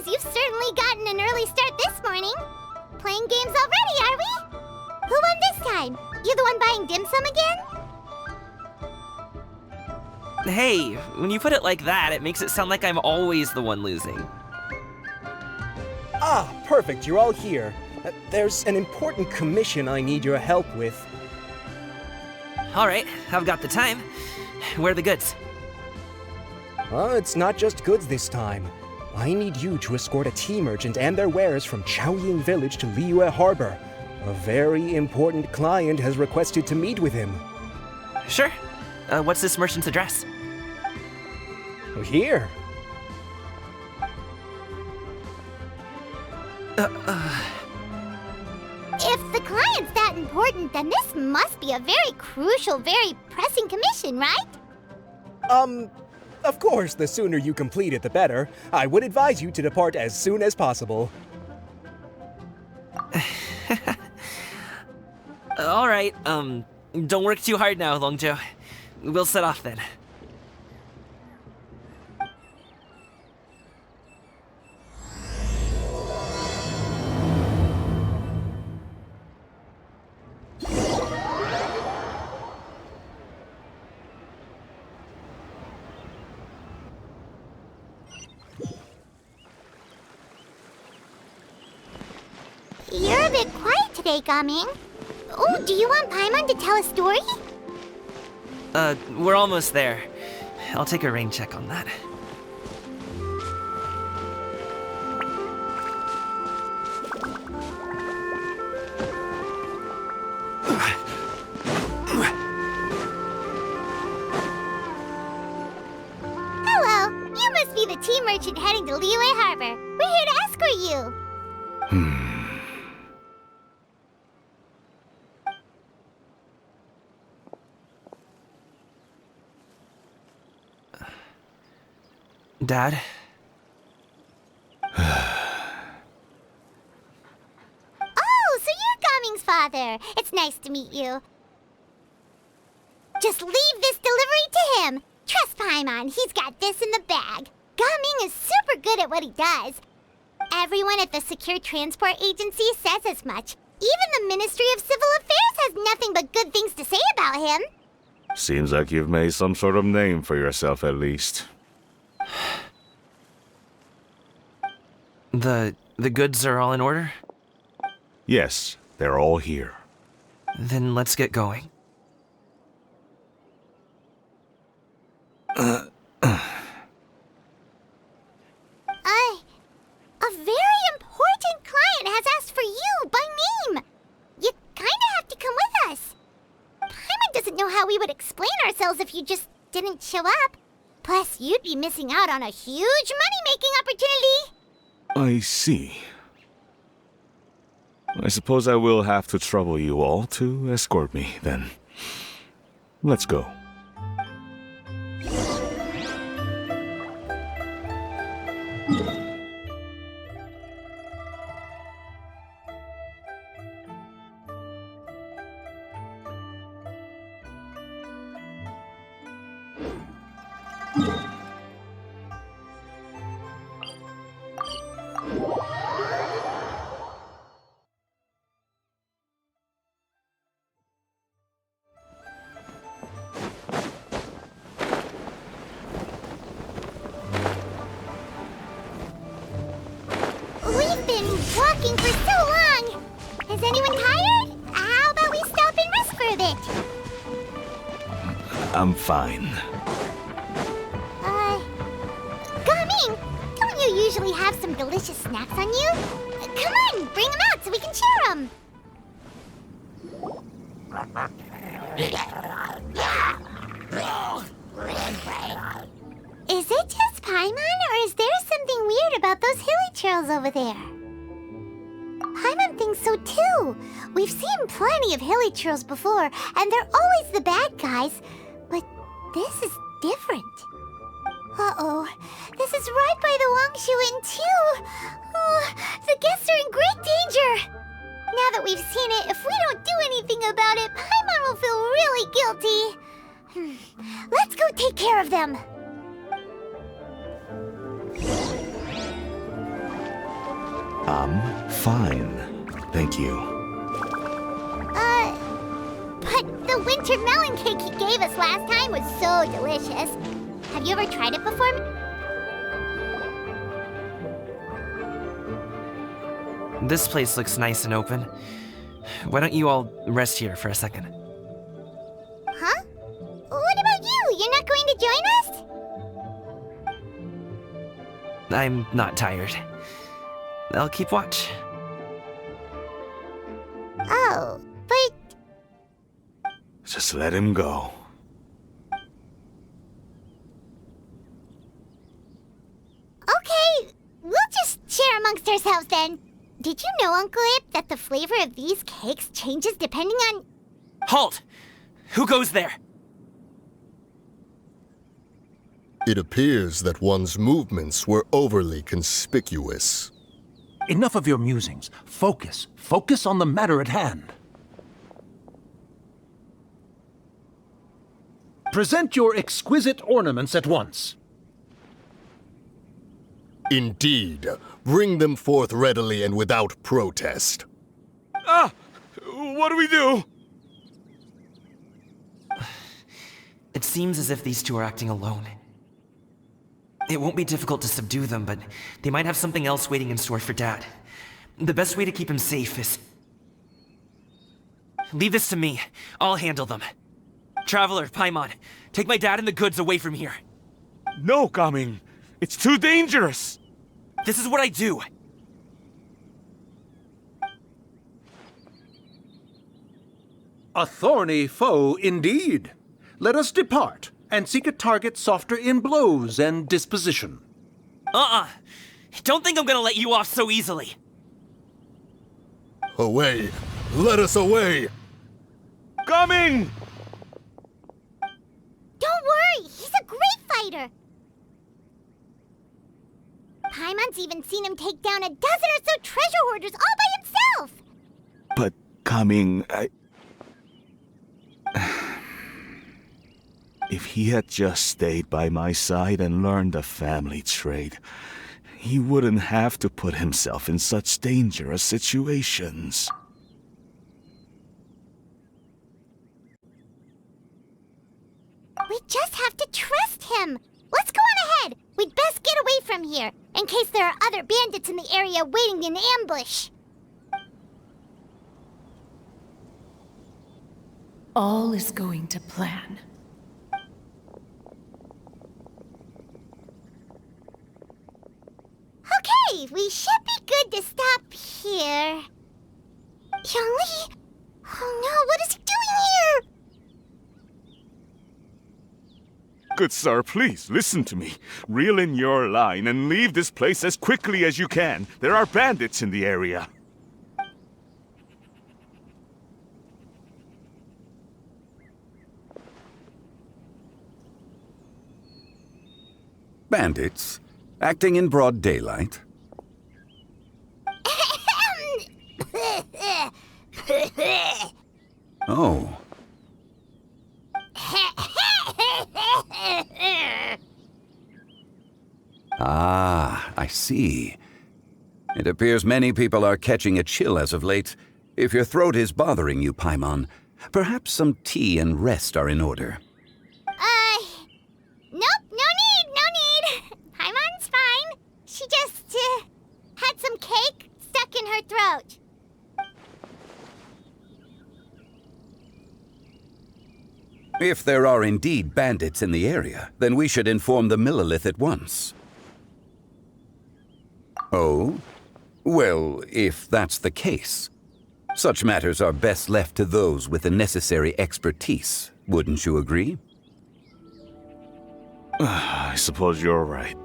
guys, you've certainly gotten an early start this morning. Playing games already, are we? Who won this time? You the one buying dim sum again? Hey, when you put it like that, it makes it sound like I'm always the one losing. Ah, perfect, you're all here. There's an important commission I need your help with. Alright, I've got the time. Where are the goods? It's not just goods this time. I need you to escort a tea merchant and their wares from Chaoying Village to Liyue Harbor. A very important client has requested to meet with him. Sure. What's this merchant's address? Here. If the client's that important, then this must be a very crucial, very pressing commission, right? Of course, the sooner you complete it, the better. I would advise you to depart as soon as possible. Alright, don't work too hard now, Longzhou. We'll set off then. You're a bit quiet today, Gaming. Oh, do you want Paimon to tell a story? We're almost there. I'll take a rain check on that. Hello, you must be the tea merchant heading to Liyue Harbor. We're here to escort you. Dad? Oh, so you're Gaming's father. It's nice to meet you. Just leave this delivery to him. Trust Paimon, he's got this in the bag. Gaming is super good at what he does. Everyone at the Secure Transport Agency says as much. Even the Ministry of Civil Affairs has nothing but good things to say about him. Seems like you've made some sort of name for yourself at least. The goods are all in order? Yes, they're all here. Then let's get going. A very important client has asked for you by name. You kinda have to come with us. Paimon doesn't know how we would explain ourselves if you just didn't show up. Plus, you'd be missing out on a huge money-making opportunity. I see. I suppose I will have to trouble you all to escort me, then. Let's go. We've been walking for so long. Is anyone tired? How about we stop and rest for a bit? I'm fine. Gaming, don't you usually have some delicious snacks on you? Come on, bring them out so we can share them. Is it just Paimon, or is there something weird about those hilly trails over there? Paimon thinks so too. We've seen plenty of hilly trails before, and they're always the bad guys. But this is different. Uh-oh. This is right by the Wangshu Inn too. Oh, the guests are in great danger. Now that we've seen it, if we don't do anything about it, Paimon will feel really guilty. Let's go take care of them. I'm fine. Thank you. But the winter melon cake he gave us last time was so delicious. Have you ever tried it before? This place looks nice and open. Why don't you all rest here for a second? Huh? What about you? You're not going to join us? I'm not tired. I'll keep watch. Oh, but... Just let him go. Okay, we'll just share amongst ourselves then. Did you know, Uncle Ip, that the flavor of these cakes changes depending on... Halt! Who goes there? It appears that one's movements were overly conspicuous. Enough of your musings. Focus. Focus on the matter at hand. Present your exquisite ornaments at once. Indeed, bring them forth readily and without protest. Ah! What do we do? It seems as if these two are acting alone. It won't be difficult to subdue them, but they might have something else waiting in store for Dad. The best way to keep him safe is... Leave this to me. I'll handle them. Traveler, Paimon, take my dad and the goods away from here. No, Gaming. It's too dangerous. This is what I do. A thorny foe indeed. Let us depart and seek a target softer in blows and disposition. Don't think I'm gonna let you off so easily. Away! Let us away! Coming! Don't worry, he's a great fighter. Paimon's even seen him take down a dozen or so treasure hoarders all by himself. But Coming, If he had just stayed by my side and learned the family trade, he wouldn't have to put himself in such dangerous situations. We just have to trust him. Let's go on ahead. We'd best get away from here, in case there are other bandits in the area waiting in ambush. All is going to plan. Okay, we should be good to stop here. Youngli? Oh no, what is he doing here? Good sir, please listen to me. Reel in your line and leave this place as quickly as you can. There are bandits in the area. Bandits? Acting in broad daylight? Oh. Ah, I see. It appears many people are catching a chill as of late. If your throat is bothering you, Paimon, perhaps some tea and rest are in order. Nope, no need. Paimon's fine. She just, had some cake stuck in her throat. If there are indeed bandits in the area, then we should inform the Millelith at once. Oh? Well, if that's the case, such matters are best left to those with the necessary expertise, wouldn't you agree? I suppose you're right.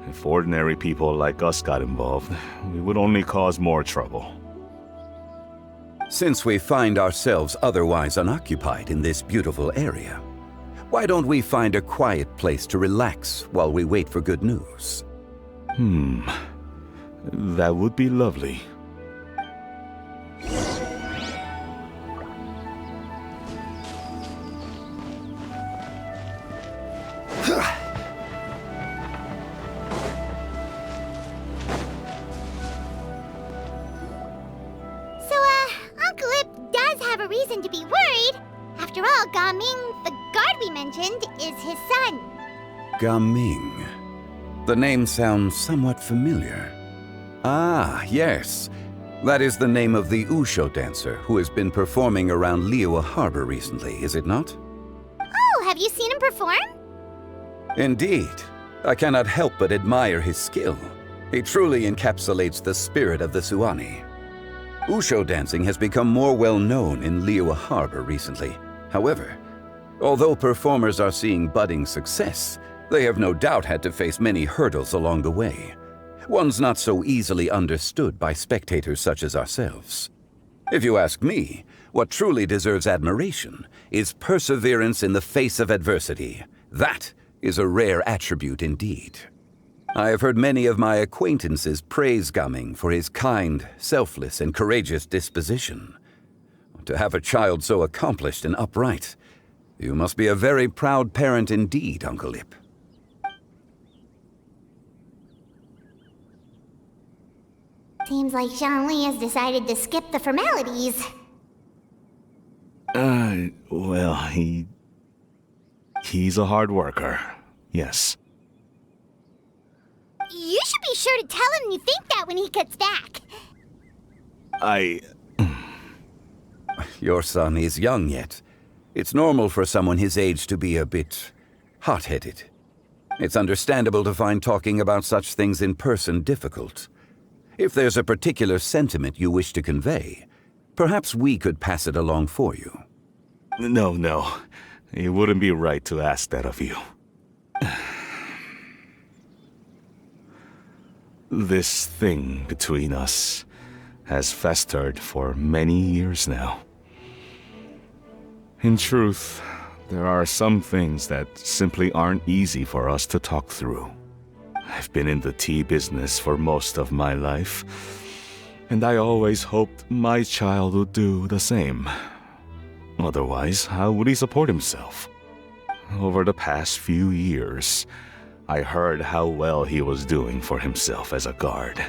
If ordinary people like us got involved, we would only cause more trouble. Since we find ourselves otherwise unoccupied in this beautiful area, why don't we find a quiet place to relax while we wait for good news? That would be lovely. no reason to be worried. After all, Gaming, the guard we mentioned, is his son. Gaming. The name sounds somewhat familiar. Ah, yes. That is the name of the Usho dancer who has been performing around Liyue Harbor recently, is it not? Oh, have you seen him perform? Indeed. I cannot help but admire his skill. He truly encapsulates the spirit of the Suani. Usho dancing has become more well known in Liyue Harbor recently. However, although performers are seeing budding success, they have no doubt had to face many hurdles along the way. Ones not so easily understood by spectators such as ourselves. If you ask me, what truly deserves admiration is perseverance in the face of adversity. That is a rare attribute indeed. I have heard many of my acquaintances praise Gaming for his kind, selfless, and courageous disposition. To have a child so accomplished and upright, you must be a very proud parent indeed, Uncle Ip. Seems like Zhongli has decided to skip the formalities. Well, he's a hard worker. Yes. You should be sure to tell him you think that when he gets back. Your son is young yet. It's normal for someone his age to be a bit hot-headed. It's understandable to find talking about such things in person difficult. If there's a particular sentiment you wish to convey, perhaps we could pass it along for you. No. It wouldn't be right to ask that of you. This thing between us has festered for many years now. In truth, there are some things that simply aren't easy for us to talk through. I've been in the tea business for most of my life, and I always hoped my child would do the same. Otherwise, how would he support himself? Over the past few years, I heard how well he was doing for himself as a guard.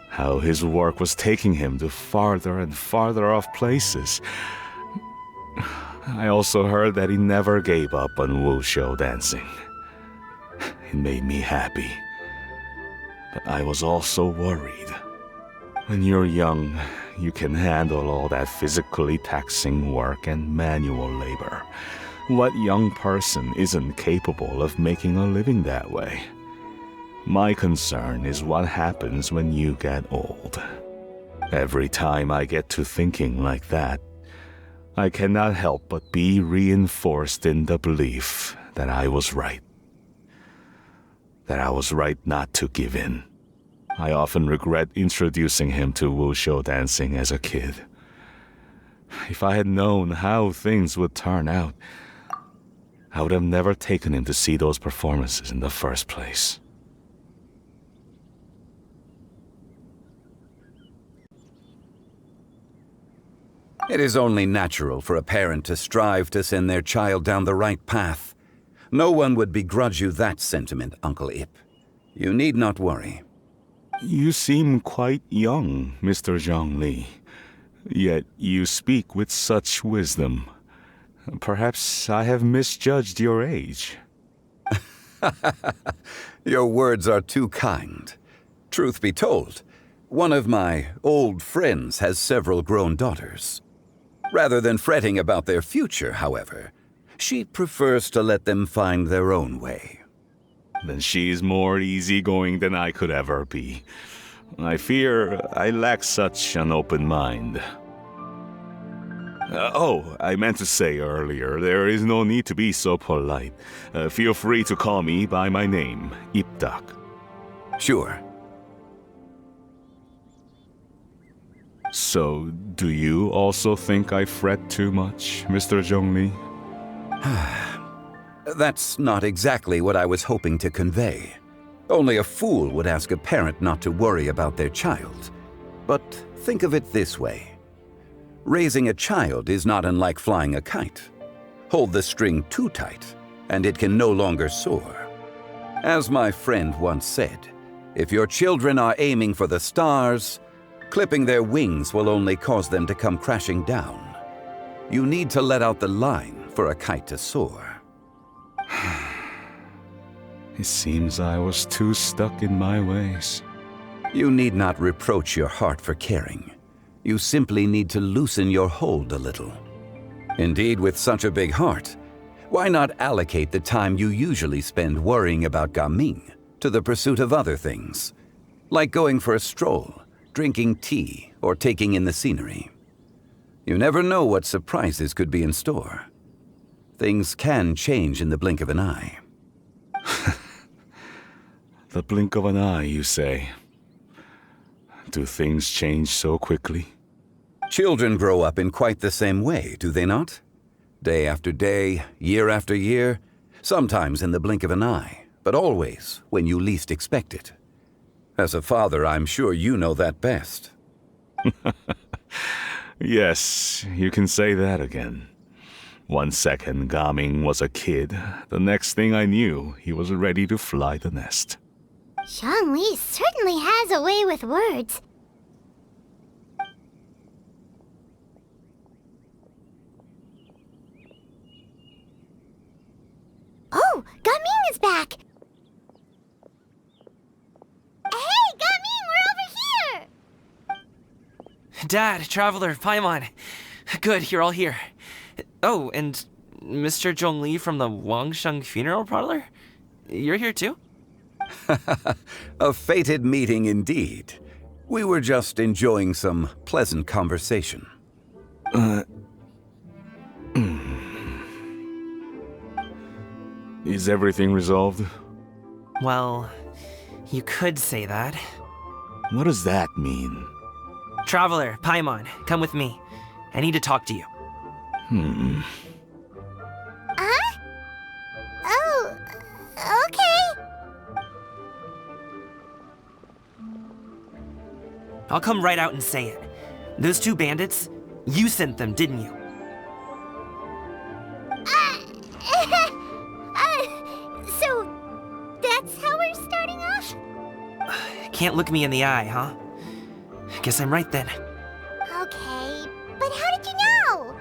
How his work was taking him to farther and farther off places. I also heard that he never gave up on wushou dancing. It made me happy. But I was also worried. When you're young, you can handle all that physically taxing work and manual labor. What young person isn't capable of making a living that way? My concern is what happens when you get old. Every time I get to thinking like that, I cannot help but be reinforced in the belief that I was right. That I was right not to give in. I often regret introducing him to wushou dancing as a kid. If I had known how things would turn out, I would have never taken him to see those performances in the first place. It is only natural for a parent to strive to send their child down the right path. No one would begrudge you that sentiment, Uncle Ip. You need not worry. You seem quite young, Mr. Zhongli. Yet you speak with such wisdom. Perhaps I have misjudged your age. Your words are too kind. Truth be told, one of my old friends has several grown daughters. Rather than fretting about their future, however, she prefers to let them find their own way. Then she's more easygoing than I could ever be. I fear I lack such an open mind. I meant to say earlier, there is no need to be so polite. Feel free to call me by my name, Ipdak. Sure. So, do you also think I fret too much, Mr. Zhongli? That's not exactly what I was hoping to convey. Only a fool would ask a parent not to worry about their child. But think of it this way. Raising a child is not unlike flying a kite. Hold the string too tight, and it can no longer soar. As my friend once said, if your children are aiming for the stars, clipping their wings will only cause them to come crashing down. You need to let out the line for a kite to soar. It seems I was too stuck in my ways. You need not reproach your heart for caring. You simply need to loosen your hold a little. Indeed, with such a big heart, why not allocate the time you usually spend worrying about Gaming to the pursuit of other things, like going for a stroll, drinking tea, or taking in the scenery? You never know what surprises could be in store. Things can change in the blink of an eye. The blink of an eye, you say? Do things change so quickly? Children grow up in quite the same way, do they not? Day after day, year after year, sometimes in the blink of an eye, but always when you least expect it. As a father, I'm sure you know that best. Yes, you can say that again. 1 second, Gaming was a kid. The next thing I knew, he was ready to fly the nest. Zhongli certainly has a way with words. Oh, Gaming is back! Hey, Gaming, we're over here! Dad, Traveler, Paimon. Good, you're all here. Oh, and Mr. Zhongli from the Wangsheng Funeral Parlor? You're here too? A fated meeting indeed. We were just enjoying some pleasant conversation. Is everything resolved? Well, you could say that. What does that mean? Traveler, Paimon, come with me. I need to talk to you. Huh? Oh, okay. I'll come right out and say it. Those 2 bandits, you sent them, didn't you? So, that's how we're starting off? Can't look me in the eye, huh? Guess I'm right then. Okay, but how did you know?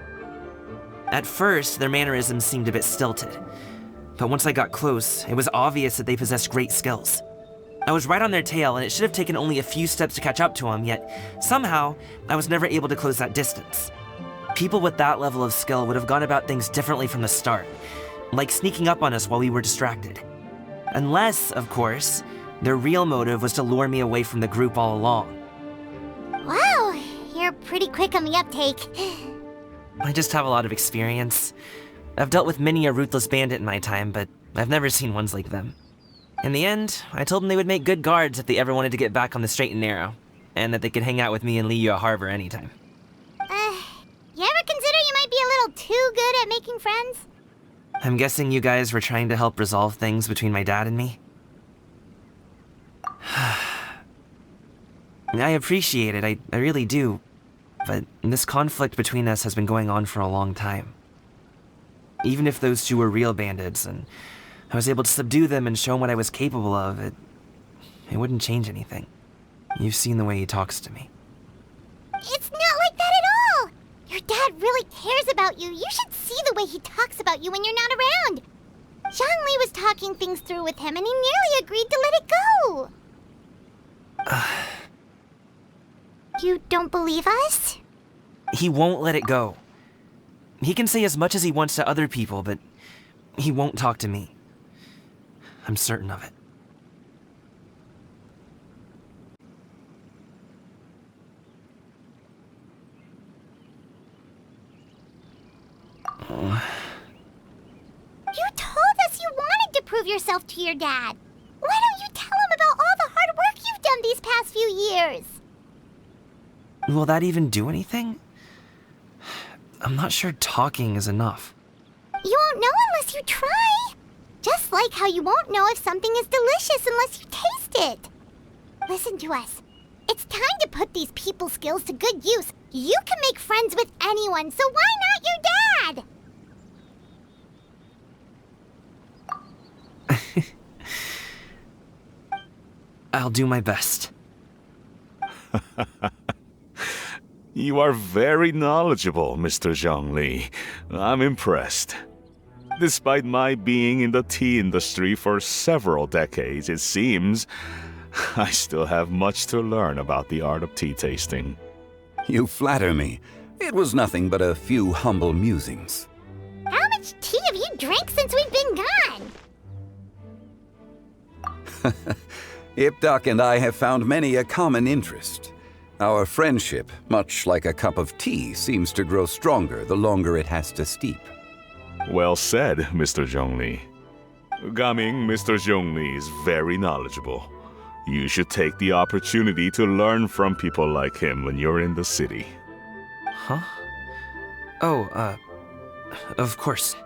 At first, their mannerisms seemed a bit stilted. But once I got close, it was obvious that they possessed great skills. I was right on their tail, and it should have taken only a few steps to catch up to them, yet somehow, I was never able to close that distance. People with that level of skill would have gone about things differently from the start, like sneaking up on us while we were distracted. Unless, of course, their real motive was to lure me away from the group all along. Wow, you're pretty quick on the uptake. I just have a lot of experience. I've dealt with many a ruthless bandit in my time, but I've never seen ones like them. In the end, I told them they would make good guards if they ever wanted to get back on the straight and narrow, and that they could hang out with me in Liyue Harbor anytime. You ever consider you might be a little too good at making friends? I'm guessing you guys were trying to help resolve things between my dad and me? I appreciate it, I really do. But this conflict between us has been going on for a long time. Even if those 2 were real bandits, and I was able to subdue them and show them what I was capable of, it wouldn't change anything. You've seen the way he talks to me. It's not like that at all! Your dad really cares about you. You should see the way he talks about you when you're not around. Zhongli was talking things through with him, and he nearly agreed to let it go. You don't believe us? He won't let it go. He can say as much as he wants to other people, but he won't talk to me. I'm certain of it. You told us you wanted to prove yourself to your dad. Why don't you tell him about all the hard work you've done these past few years? Will that even do anything? I'm not sure talking is enough. You won't know unless you try. Just like how you won't know if something is delicious unless you taste it. Listen to us. It's time to put these people skills to good use. You can make friends with anyone, so why not your dad? I'll do my best. You are very knowledgeable, Mr. Zhongli. I'm impressed. Despite my being in the tea industry for several decades, it seems I still have much to learn about the art of tea tasting. You flatter me. It was nothing but a few humble musings. How much tea have you drank since we've been gone? Ipdak and I have found many a common interest. Our friendship, much like a cup of tea, seems to grow stronger the longer it has to steep. Well said, Mr. Zhongli. Gaming, Mr. Zhongli is very knowledgeable. You should take the opportunity to learn from people like him when you're in the city. Huh? Oh, of course.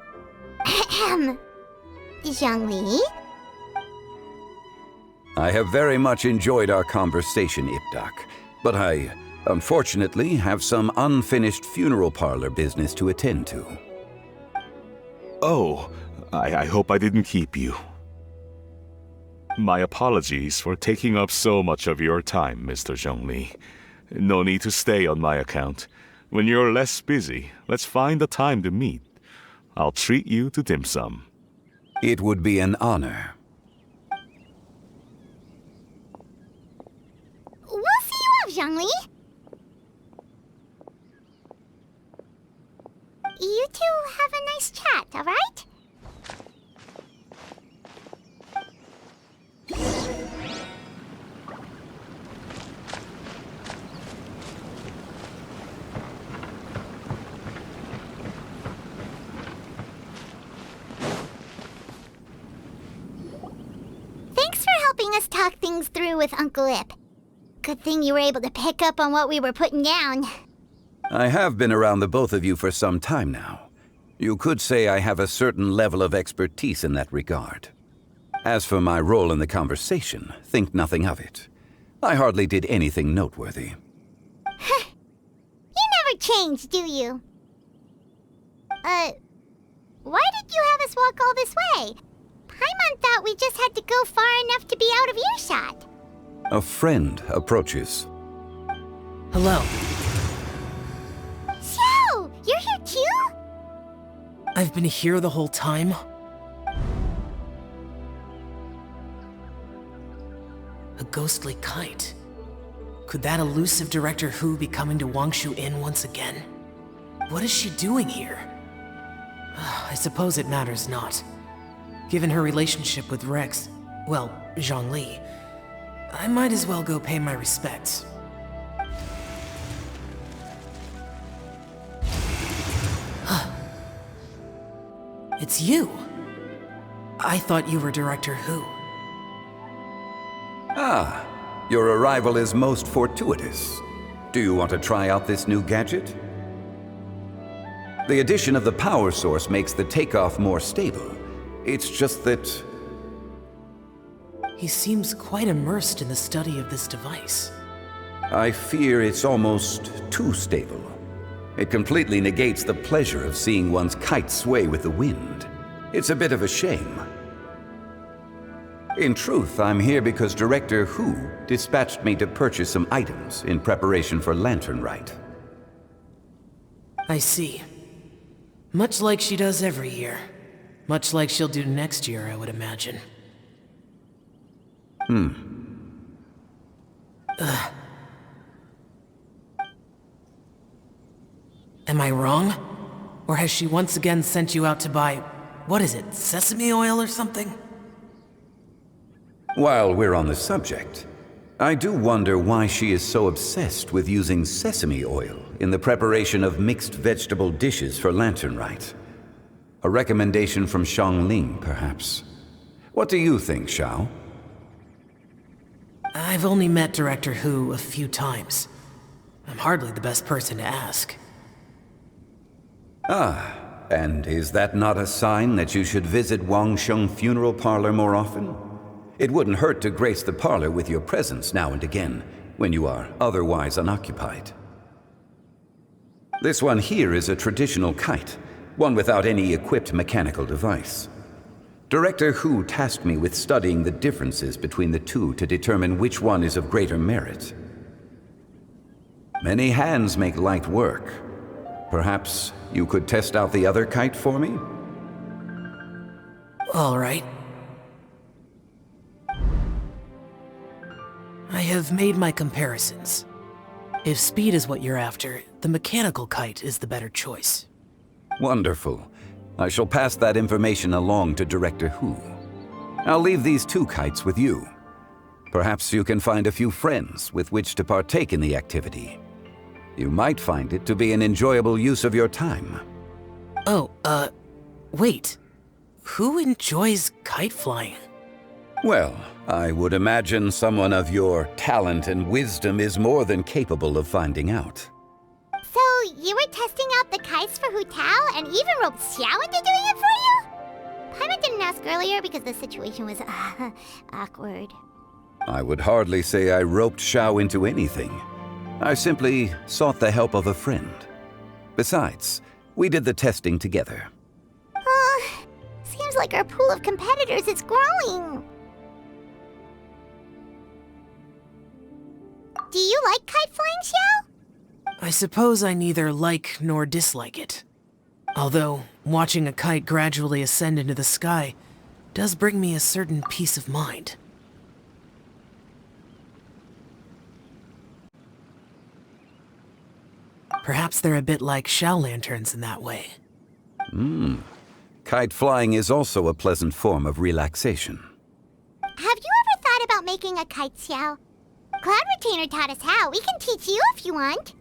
Zhongli? I have very much enjoyed our conversation, Ipdak, but I, unfortunately, have some unfinished funeral parlor business to attend to. Oh, I hope I didn't keep you. My apologies for taking up so much of your time, Mr. Zhongli. No need to stay on my account. When you're less busy, let's find a time to meet. I'll treat you to dim sum. It would be an honor. We'll see you off, Zhongli. You two have a nice chat, all right? Thanks for helping us talk things through with Uncle Ip. Good thing you were able to pick up on what we were putting down. I have been around the both of you for some time now. You could say I have a certain level of expertise in that regard. As for my role in the conversation, think nothing of it. I hardly did anything noteworthy. You never change, do you? Why did you have us walk all this way? Paimon thought we just had to go far enough to be out of earshot. A friend approaches. Hello. So, you're here too? I've been here the whole time? A ghostly kite. Could that elusive Director Hu be coming to Wangshu Inn once again? What is she doing here? I suppose it matters not. Given her relationship with Rex, well, Zhongli, I might as well go pay my respects. It's you! I thought you were Director Hu. Ah, your arrival is most fortuitous. Do you want to try out this new gadget? The addition of the power source makes the takeoff more stable. It's just that... He seems quite immersed in the study of this device. I fear it's almost too stable. It completely negates the pleasure of seeing one's kite sway with the wind. It's a bit of a shame. In truth, I'm here because Director Hu dispatched me to purchase some items in preparation for Lantern Rite. I see. Much like she does every year. Much like she'll do next year, I would imagine. Am I wrong? Or has she once again sent you out to buy, what is it, sesame oil or something? While we're on the subject, I do wonder why she is so obsessed with using sesame oil in the preparation of mixed vegetable dishes for Lantern Rite. A recommendation from Xiangling, perhaps. What do you think, Xiao? I've only met Director Hu a few times. I'm hardly the best person to ask. Ah, and is that not a sign that you should visit Wangsheng Funeral Parlor more often? It wouldn't hurt to grace the parlor with your presence now and again, when you are otherwise unoccupied. This one here is a traditional kite, one without any equipped mechanical device. Director Hu tasked me with studying the differences between the two to determine which one is of greater merit. Many hands make light work. Perhaps you could test out the other kite for me? All right. I have made my comparisons. If speed is what you're after, the mechanical kite is the better choice. Wonderful. I shall pass that information along to Director Hu. I'll leave these 2 kites with you. Perhaps you can find a few friends with which to partake in the activity. You might find it to be an enjoyable use of your time. Oh, wait. Who enjoys kite flying? Well, I would imagine someone of your talent and wisdom is more than capable of finding out. So, you were testing out the kites for Hu Tao and even roped Xiao into doing it for you? Paimon didn't ask earlier because the situation was, awkward. I would hardly say I roped Xiao into anything. I simply sought the help of a friend. Besides, we did the testing together. Seems like our pool of competitors is growing. Do you like kite flying, Xiao? I suppose I neither like nor dislike it. Although, watching a kite gradually ascend into the sky does bring me a certain peace of mind. Perhaps they're a bit like Xiao lanterns in that way. Kite flying is also a pleasant form of relaxation. Have you ever thought about making a kite, Xiao? Cloud Retainer taught us how. We can teach you if you want.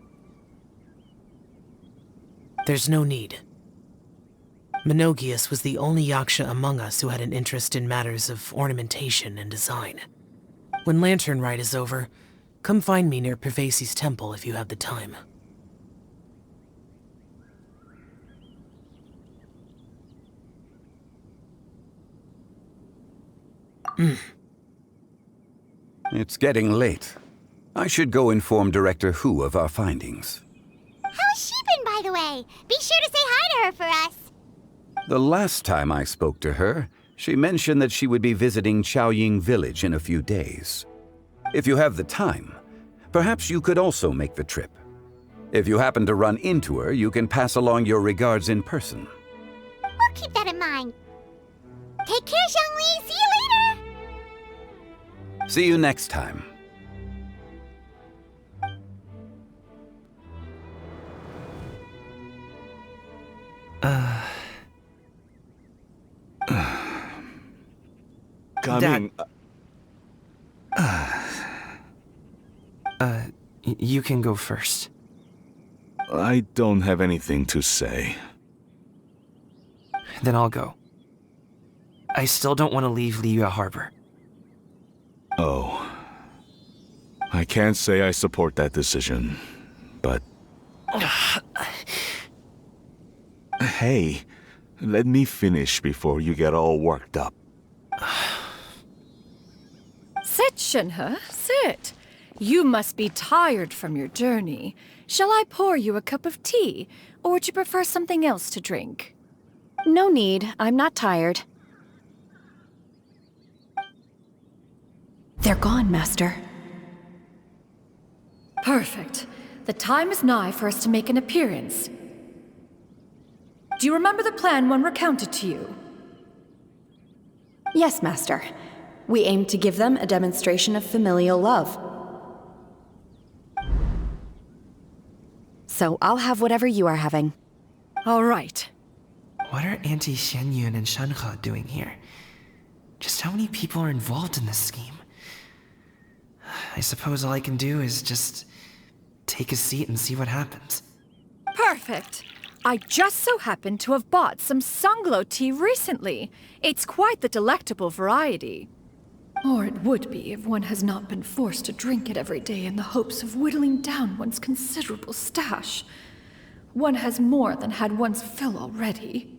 There's no need. Menogius was the only Yaksha among us who had an interest in matters of ornamentation and design. When Lantern Rite is over, come find me near Pervasi's temple if you have the time. It's getting late. I should go inform Director Hu of our findings. How's she been, by the way? Be sure to say hi to her for us. The last time I spoke to her, she mentioned that she would be visiting Chaoying Village in a few days. If you have the time, perhaps you could also make the trip. If you happen to run into her, you can pass along your regards in person. We'll keep that in mind. Take care, Zhongli. See you later. See you next time. Coming. You can go first. I don't have anything to say. Then I'll go. I still don't want to leave Liyue Harbor. Oh. I can't say I support that decision, but... Hey, let me finish before you get all worked up. Sit, Shenhe, sit. You must be tired from your journey. Shall I pour you a cup of tea, or would you prefer something else to drink? No need. I'm not tired. They're gone, Master. Perfect. The time is nigh for us to make an appearance. Do you remember the plan when recounted to you? Yes, Master. We aim to give them a demonstration of familial love. So I'll have whatever you are having. All right. What are Auntie Xianyun and Shenhe doing here? Just how many people are involved in this scheme? I suppose all I can do is just take a seat and see what happens. Perfect. I just so happen to have bought some Sunglow tea recently. It's quite the delectable variety. Or it would be if one has not been forced to drink it every day in the hopes of whittling down one's considerable stash. One has more than had one's fill already.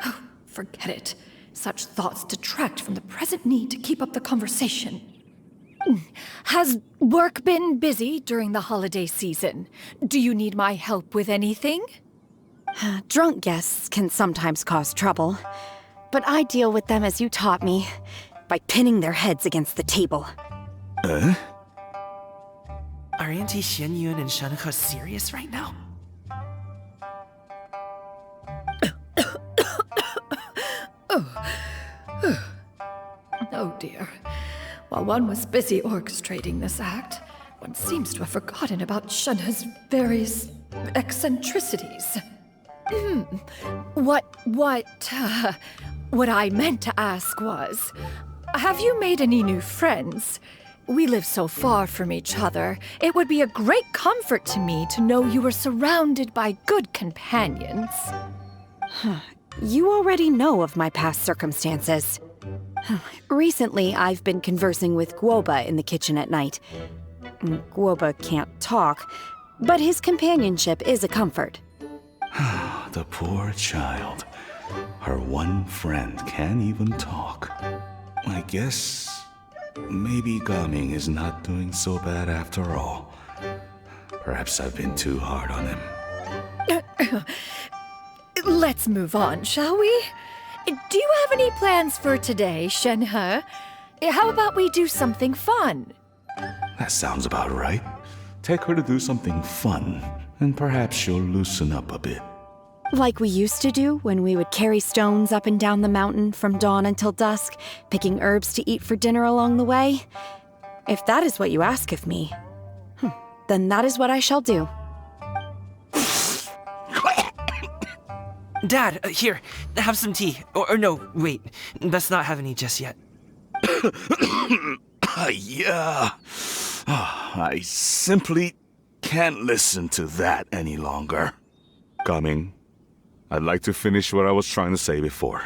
Oh, forget it. Such thoughts detract from the present need to keep up the conversation. Has work been busy during the holiday season? Do you need my help with anything? Drunk guests can sometimes cause trouble, but I deal with them as you taught me, by pinning their heads against the table. Are Auntie Xianyun and Shenhe serious right now? Oh dear. While one was busy orchestrating this act, one seems to have forgotten about Shenhe's various eccentricities. What I meant to ask was, have you made any new friends? We live so far from each other. It would be a great comfort to me to know you were surrounded by good companions. You already know of my past circumstances. Recently, I've been conversing with Guoba in the kitchen at night. Guoba can't talk, but his companionship is a comfort. The poor child. Her one friend can't even talk. I guess maybe Gaming is not doing so bad after all. Perhaps I've been too hard on him. Let's move on, shall we? Do you have any plans for today, Shenhe? How about we do something fun? That sounds about right. Take her to do something fun, and perhaps she'll loosen up a bit. Like we used to do when we would carry stones up and down the mountain from dawn until dusk, picking herbs to eat for dinner along the way. If that is what you ask of me, then that is what I shall do. Dad, here, have some tea. Or no, wait, let's not have any just yet. Yeah. I simply can't listen to that any longer. Coming. I'd like to finish what I was trying to say before.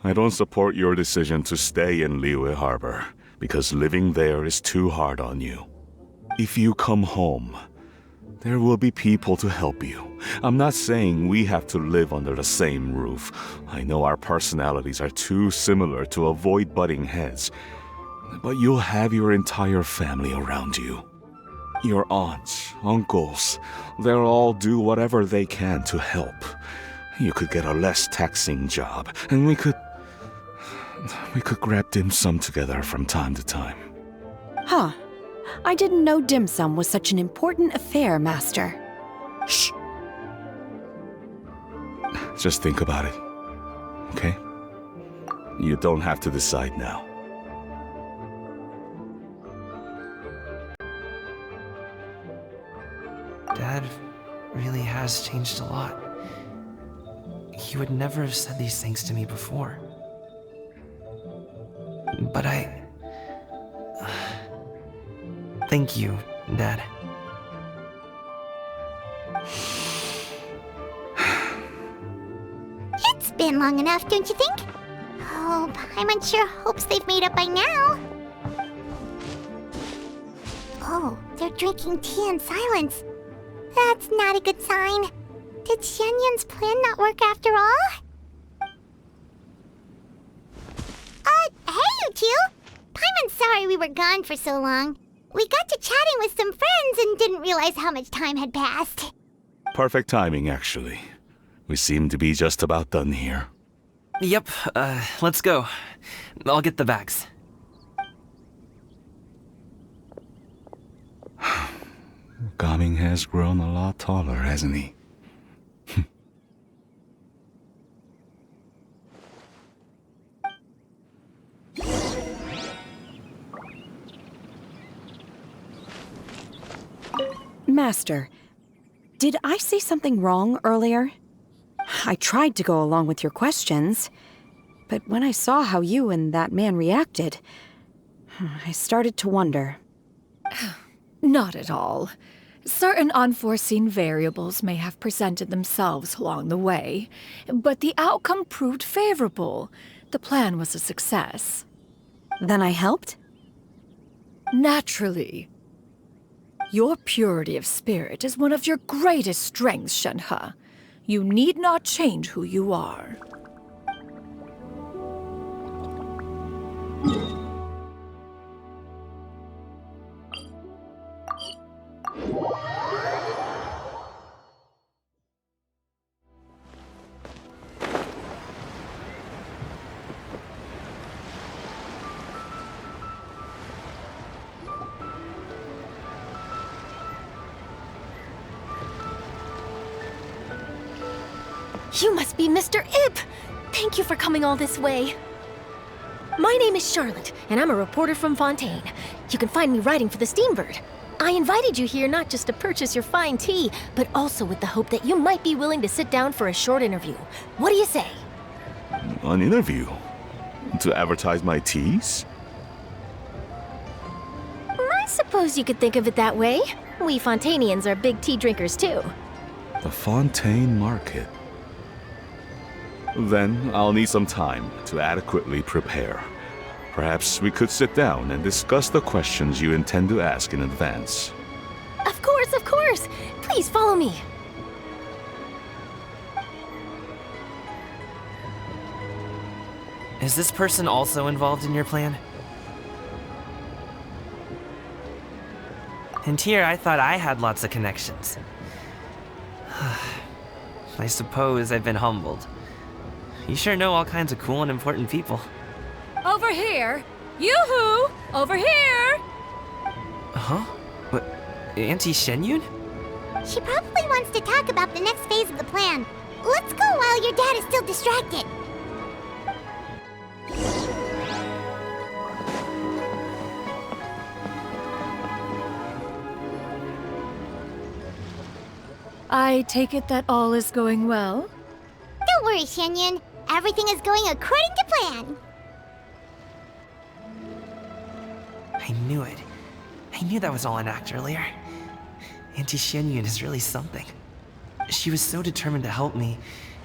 I don't support your decision to stay in Liyue Harbor, because living there is too hard on you. If you come home, there will be people to help you. I'm not saying we have to live under the same roof. I know our personalities are too similar to avoid butting heads. But you'll have your entire family around you. Your aunts, uncles, they'll all do whatever they can to help. You could get a less taxing job, and we could grab dim sum together from time to time. Huh. I didn't know dim sum was such an important affair, Master. Shh. Just think about it, okay? You don't have to decide now. Dad really has changed a lot. He would never have said these things to me before. But thank you, Dad. It's been long enough, don't you think? Oh, Paimon sure hopes they've made up by now. Oh, they're drinking tea in silence. That's not a good sign. Did Xianyun's plan not work after all? Hey, you two! Paimon's sorry we were gone for so long. We got to chatting with some friends and didn't realize how much time had passed. Perfect timing, actually. We seem to be just about done here. Yep, let's go. I'll get the bags. Gaming has grown a lot taller, hasn't he? Master, did I say something wrong earlier? I tried to go along with your questions, but when I saw how you and that man reacted, I started to wonder. Not at all. Certain unforeseen variables may have presented themselves along the way, but the outcome proved favorable. The plan was a success. Then I helped? Naturally. Your purity of spirit is one of your greatest strengths, Shenhe. You need not change who you are. You must be Mr. Ip! Thank you for coming all this way. My name is Charlotte, and I'm a reporter from Fontaine. You can find me writing for the Steambird. I invited you here not just to purchase your fine tea, but also with the hope that you might be willing to sit down for a short interview. What do you say? An interview? To advertise my teas? I suppose you could think of it that way. We Fontainians are big tea drinkers too. The Fontaine Market. Then I'll need some time to adequately prepare. Perhaps we could sit down and discuss the questions you intend to ask in advance. Of course, of course! Please follow me. Is this person also involved in your plan? And here I thought I had lots of connections. I suppose I've been humbled. You sure know all kinds of cool and important people. Over here! Yoo-hoo! Over here! Huh? What? Auntie Shenyun? She probably wants to talk about the next phase of the plan. Let's go while your dad is still distracted. I take it that all is going well? Don't worry, Shenyun. Everything is going according to plan. I knew it. I knew that was all an act earlier. Auntie Shenyun is really something. She was so determined to help me.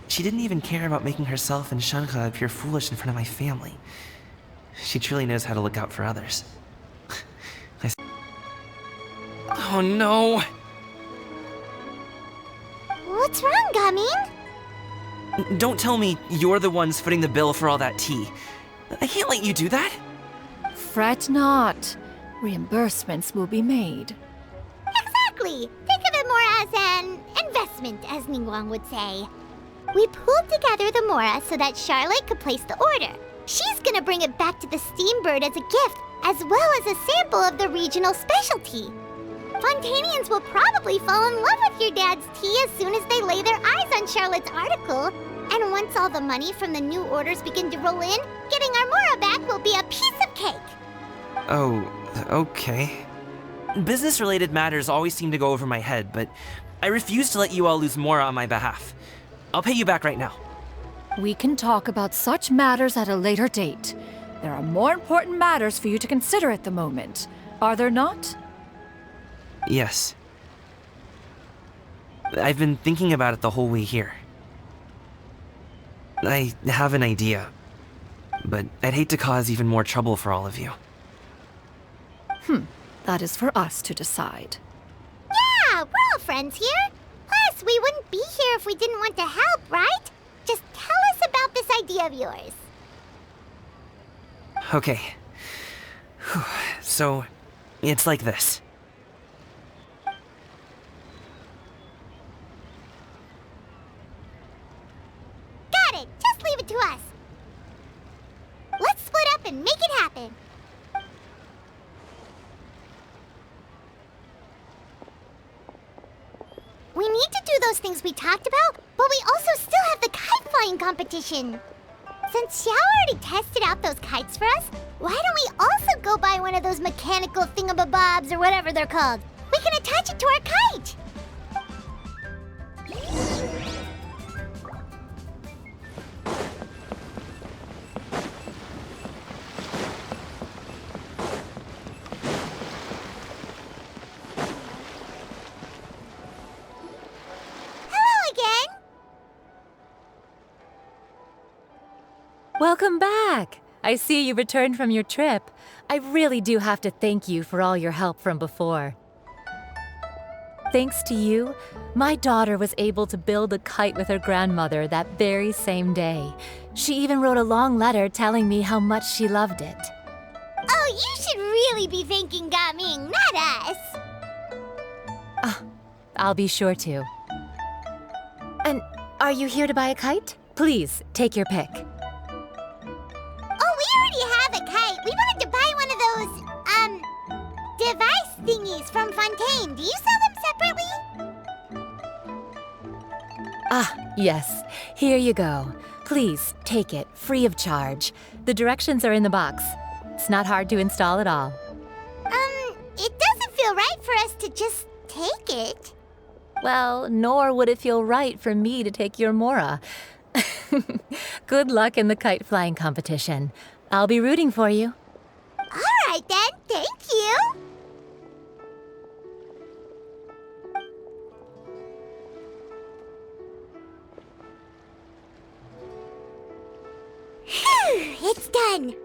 She didn't even care about making herself and Shanka appear foolish in front of my family. She truly knows how to look out for others. Oh no! What's wrong, Gaming? Don't tell me you're the ones footing the bill for all that tea. I can't let you do that. Fret not. Reimbursements will be made. Exactly! Think of it more as an investment, as Ningguang would say. We pooled together the Mora so that Charlotte could place the order. She's gonna bring it back to the Steambird as a gift, as well as a sample of the regional specialty. Fontainians will probably fall in love with your dad's tea as soon as they lay their eyes on Charlotte's article. And once all the money from the new orders begin to roll in, getting our Mora back will be a piece of cake. Oh, okay. Business-related matters always seem to go over my head, but I refuse to let you all lose Mora on my behalf. I'll pay you back right now. We can talk about such matters at a later date. There are more important matters for you to consider at the moment, are there not? Yes. I've been thinking about it the whole way here. I have an idea, but I'd hate to cause even more trouble for all of you. That is for us to decide. Yeah, we're all friends here. Plus, we wouldn't be here if we didn't want to help, right? Just tell us about this idea of yours. Okay. So, it's like this. Got it! Just leave it to us. Let's split up and make it happen. We need to do those things we talked about, but we also still have the kite flying competition. Since Xiao already tested out those kites for us, why don't we also go buy one of those mechanical thingamabobs or whatever they're called? We can attach it to our kite! Welcome back! I see you returned from your trip. I really do have to thank you for all your help from before. Thanks to you, my daughter was able to build a kite with her grandmother that very same day. She even wrote a long letter telling me how much she loved it. Oh, you should really be thanking Gaming, not us! I'll be sure to. And are you here to buy a kite? Please, take your pick. Oh, we already have a kite. We wanted to buy one of those, device thingies from Fontaine. Do you sell them separately? Ah, yes. Here you go. Please, take it, free of charge. The directions are in the box. It's not hard to install at all. It doesn't feel right for us to just take it. Well, nor would it feel right for me to take your Mora. Good luck in the kite flying competition. I'll be rooting for you. All right then, thank you. Phew, it's done.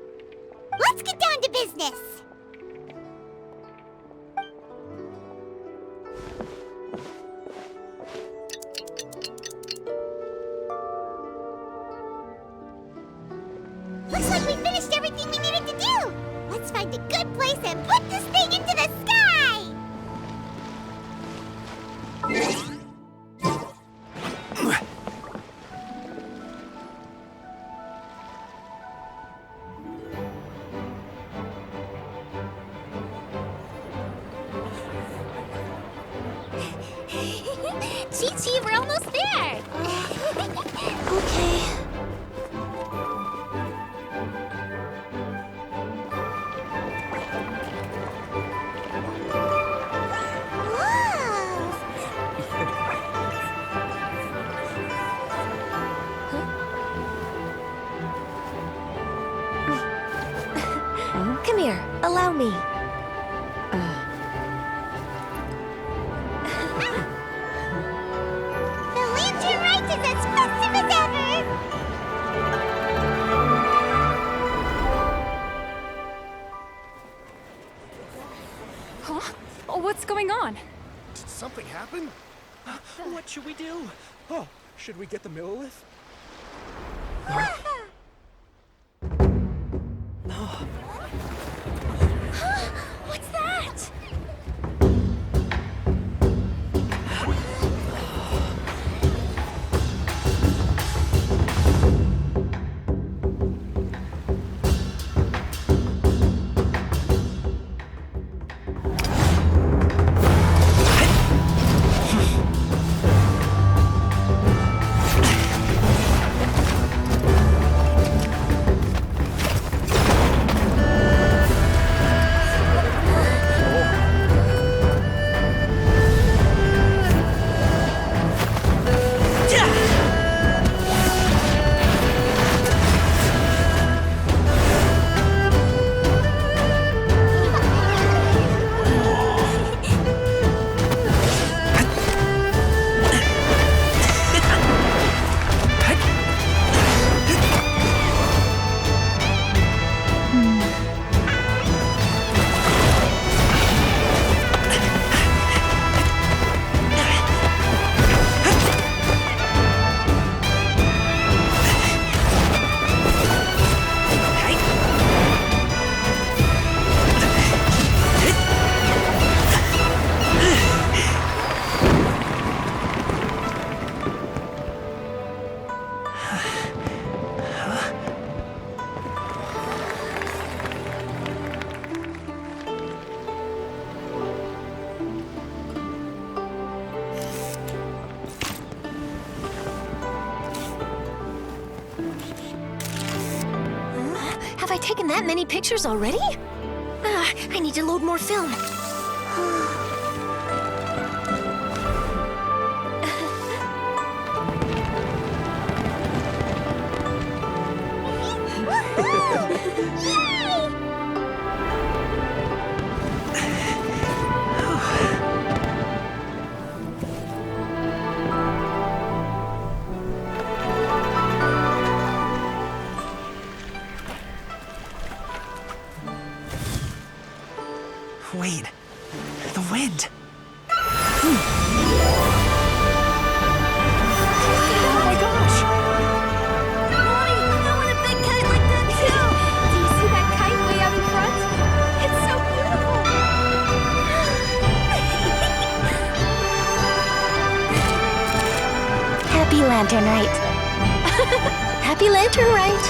Let's get down to business. Looks like we finished everything we needed to do. Let's find a good place and put this thing into the sky. Chi-Chi, we're almost there. Okay. Come here, allow me. The lantern ride is as festive as ever! Huh? Oh, what's going on? Did something happen? What should we do? Oh, should we get the Millilith? What's that? Have I taken that many pictures already? I need to load more film. Wait, the wind. Oh my gosh! Mommy, I want a big kite like that too! Do you see that kite way out in front? It's so beautiful! Happy Lantern Rite. Happy Lantern Rite.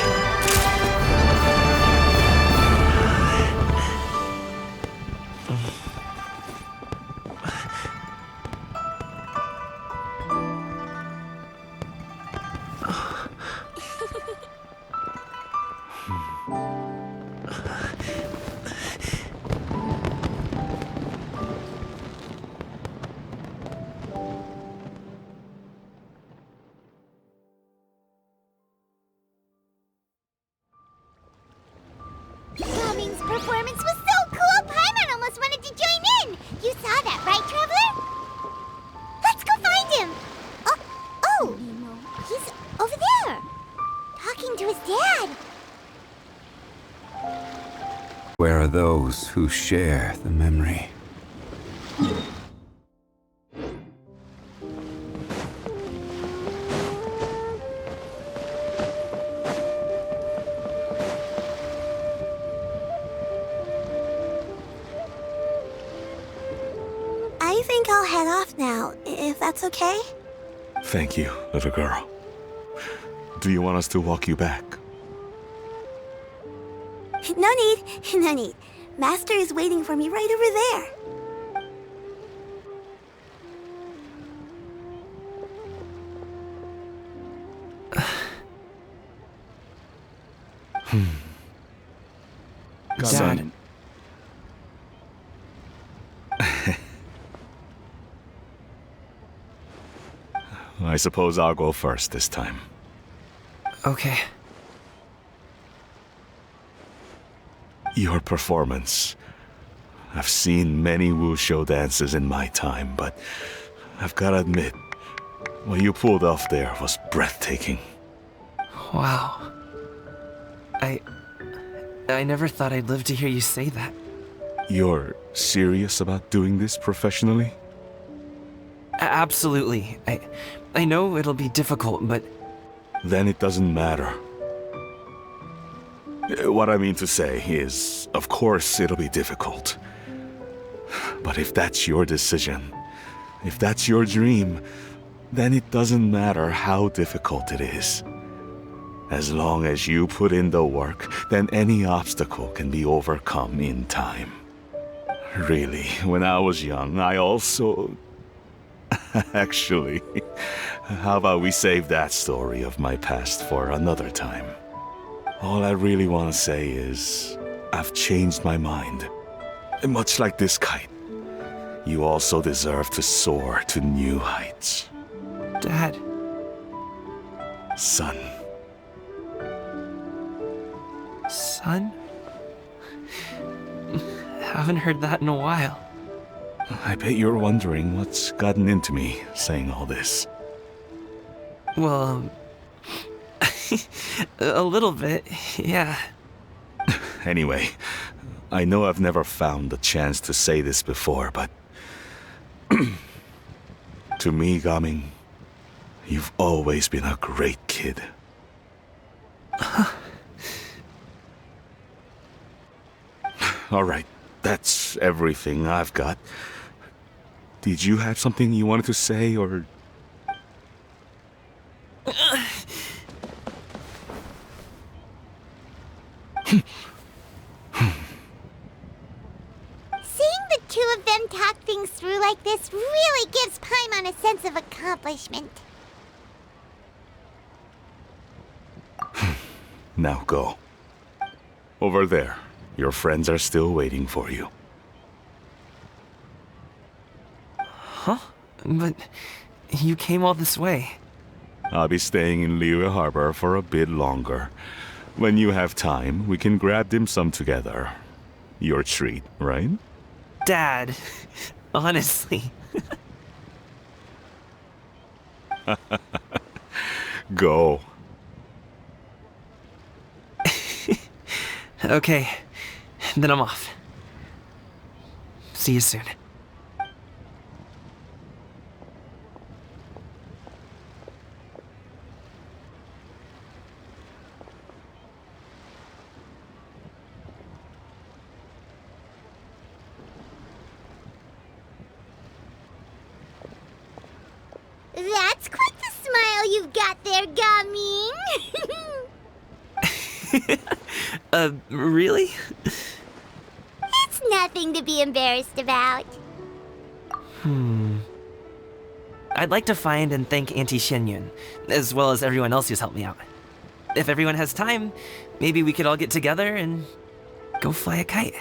those who share the memory. I think I'll head off now, if that's okay? Thank you, little girl. Do you want us to walk you back? No need, no need. Master is waiting for me right over there. Dad. I suppose I'll go first this time. Okay. Your performance. I've seen many wushou dances in my time, but I've gotta admit, what you pulled off there was breathtaking. Wow. I never thought I'd live to hear you say that. You're serious about doing this professionally? Absolutely. I know it'll be difficult, but... Then it doesn't matter. What I mean to say is, of course it'll be difficult. But if that's your decision, if that's your dream, then it doesn't matter how difficult it is. As long as you put in the work, then any obstacle can be overcome in time. Really, when I was young, I also... Actually, how about we save that story of my past for another time? All I really want to say is, I've changed my mind. Much like this kite, you also deserve to soar to new heights. Dad. Son. Son? Haven't heard that in a while. I bet you're wondering what's gotten into me saying all this. Well, a little bit, yeah. Anyway, I know I've never found the chance to say this before, but... to me, Gaming, you've always been a great kid. Alright, that's everything I've got. Did you have something you wanted to say, or... Seeing the two of them talk things through like this really gives Paimon a sense of accomplishment. Now go. Over there. Your friends are still waiting for you. Huh? But you came all this way. I'll be staying in Liyue Harbor for a bit longer. When you have time, we can grab dim sum together. Your treat, right? Dad, honestly. Go. Okay, then I'm off. See you soon. That's quite the smile you've got there, Gaming. Really? It's nothing to be embarrassed about. I'd like to find and thank Auntie Xinyun, as well as everyone else who's helped me out. If everyone has time, maybe we could all get together and go fly a kite.